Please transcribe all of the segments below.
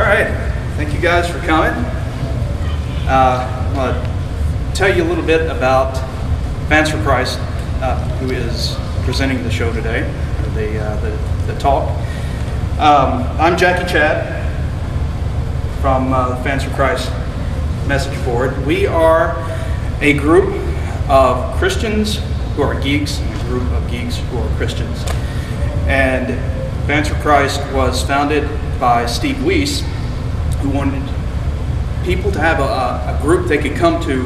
right, thank you guys for coming. I want to tell you a little bit about Fans for Christ, who is presenting the show today, the talk. I'm Jackie Chad from Fans for Christ message board. We are a group of Christians who are geeks and a group of geeks who are Christians. And Fans for Christ was founded by Steve Weiss, who wanted people to have a group they could come to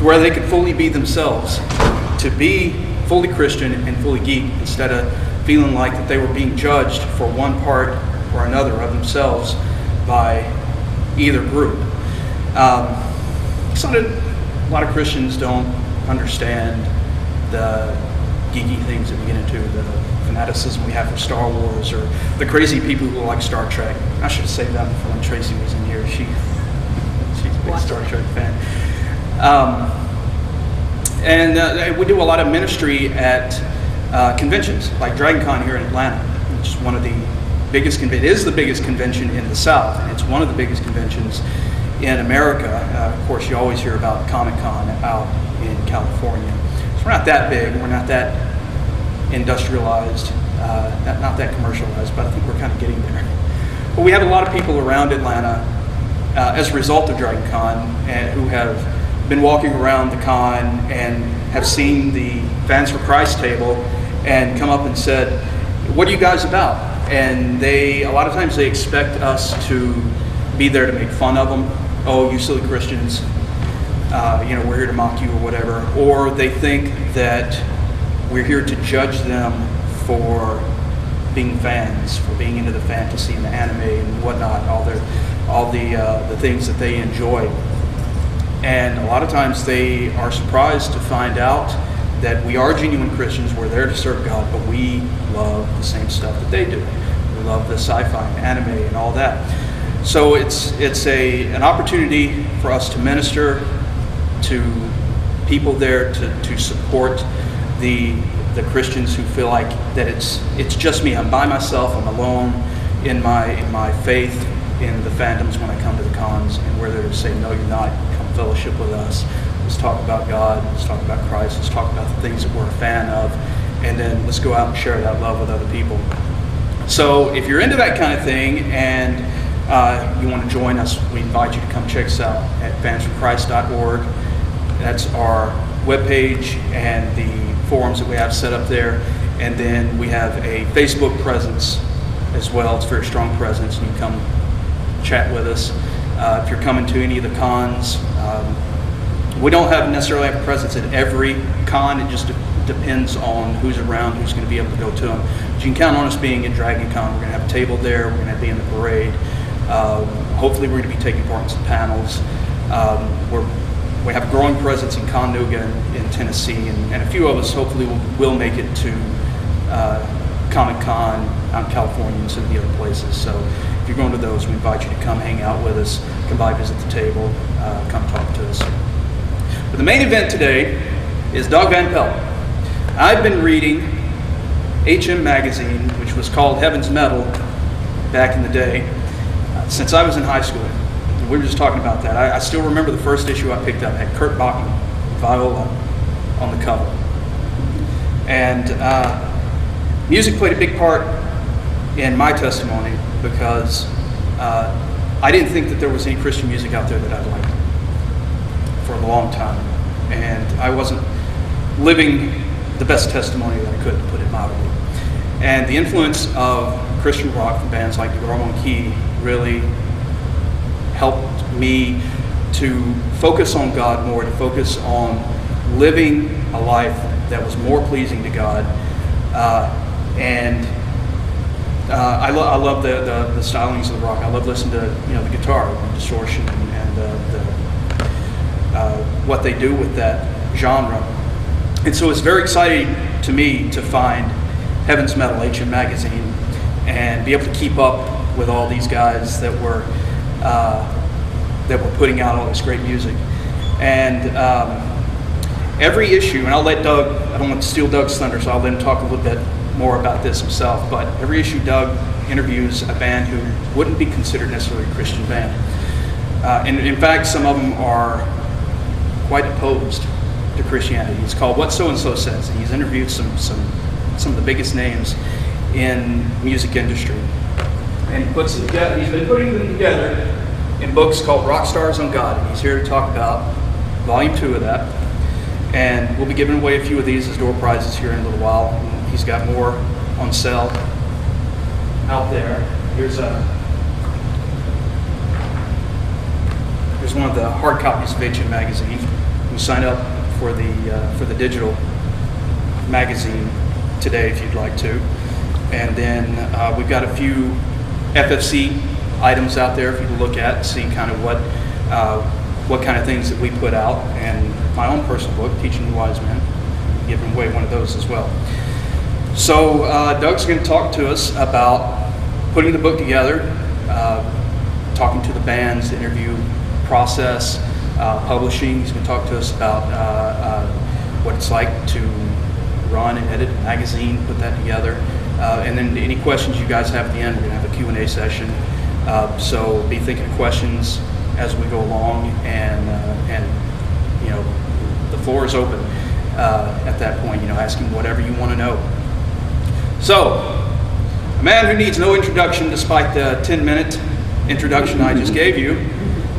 where they could fully be themselves, to be fully Christian and fully geek, instead of feeling like that they were being judged for one part or another of themselves by either group. A lot of Christians don't understand the geeky things that we get into, the fanaticism we have for Star Wars, or the crazy people who like Star Trek. I should have saved that for when Tracy was in here. She's a big Star Trek fan. And we do a lot of ministry at conventions, like DragonCon here in Atlanta, which is one of the biggest, it is the biggest convention in the South, and it's one of the biggest conventions in America. Of course, you always hear about Comic-Con out in California. So we're not that big, we're not that industrialized, not that commercialized, but I think we're kind of getting there. But we have a lot of people around Atlanta as a result of DragonCon, and who have been walking around the con and have seen the Fans for Christ table and come up and said, "What are you guys about?" And a lot of times they expect us to be there to make fun of them. "Oh, you silly Christians, we're here to mock you," or whatever. Or they think that we're here to judge them for being fans, for being into the fantasy and the anime and whatnot, all the things that they enjoy. And a lot of times they are surprised to find out that we are genuine Christians. We're there to serve God, but we love the same stuff that they do. We love the sci-fi and anime and all that. So it's an opportunity for us to minister to people there, to support the Christians who feel like that it's just me. I'm by myself. I'm alone in my faith in the fandoms when I come to the cons, and we're there to say, "No, you're not. Come fellowship with us. Let's talk about God. Let's talk about Christ. Let's talk about the things that we're a fan of, and then let's go out and share that love with other people." So if you're into that kind of thing and you want to join us, we invite you to come check us out at fansforchrist.org. That's our webpage and the forums that we have set up there. And then we have a Facebook presence as well. It's a very strong presence, and you can come chat with us. If you're coming to any of the cons, we don't necessarily have a presence at every con. It just depends on who's around, who's going to be able to go to them. But you can count on us being at DragonCon. We're going to have a table there. We're going to be in the parade. Hopefully we're going to be taking part in some panels. We have a growing presence in Chattanooga in Tennessee, and a few of us hopefully will make it to Comic-Con out in California and some of the other places. So if you're going to those, we invite you to come hang out with us, come by, visit the table, come talk to us. But the main event today is Doug Van Pelt. I've been reading HM Magazine, which was called Heaven's Metal back in the day, since I was in high school. We were just talking about that. I still remember the first issue I picked up had Kurt Bachman, viola, on the cover. And music played a big part in my testimony, because I didn't think that there was any Christian music out there that I liked for a long time. And I wasn't living the best testimony that I could, to put it mildly. And the influence of Christian rock from bands like the Garmo and Key really helped me to focus on God more, to focus on living a life that was more pleasing to God. I love the stylings of the rock. I love listening to the guitar, the distortion, and what they do with that genre. And so it's very exciting to me to find Heaven's Metal, HM Magazine, and be able to keep up with all these guys that were putting out all this great music. And every issue, and I'll let Doug, I don't want to steal Doug's thunder, so I'll let him talk a little bit more about this himself, but every issue Doug interviews a band who wouldn't be considered necessarily a Christian band. And in fact, some of them are quite opposed to Christianity. It's called What So and So Says. And he's interviewed some of the biggest names in music industry. And he puts them together. He's been putting them together in books called Rock Stars on God. And he's here to talk about volume 2 of that. And we'll be giving away a few of these as door prizes here in a little while. And he's got more on sale out there. Here's one of the hard copies of HM Magazine. You sign up for the digital magazine today if you'd like to. And then we've got a few FFC items out there for you to look at and see kind of what kind of things that we put out. And my own personal book, Teaching the Wise Men, giving away one of those as well. So Doug's going to talk to us about putting the book together, talking to the bands, the interview process, publishing. He's going to talk to us about what it's like to run and edit a magazine, put that together. And then any questions you guys have at the end, we're going to have a Q&A session. So be thinking of questions as we go along, and you know, the floor is open at that point, you know, asking whatever you want to know. So, a man who needs no introduction despite the 10-minute introduction I just gave you,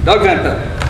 Doug Van Pelt.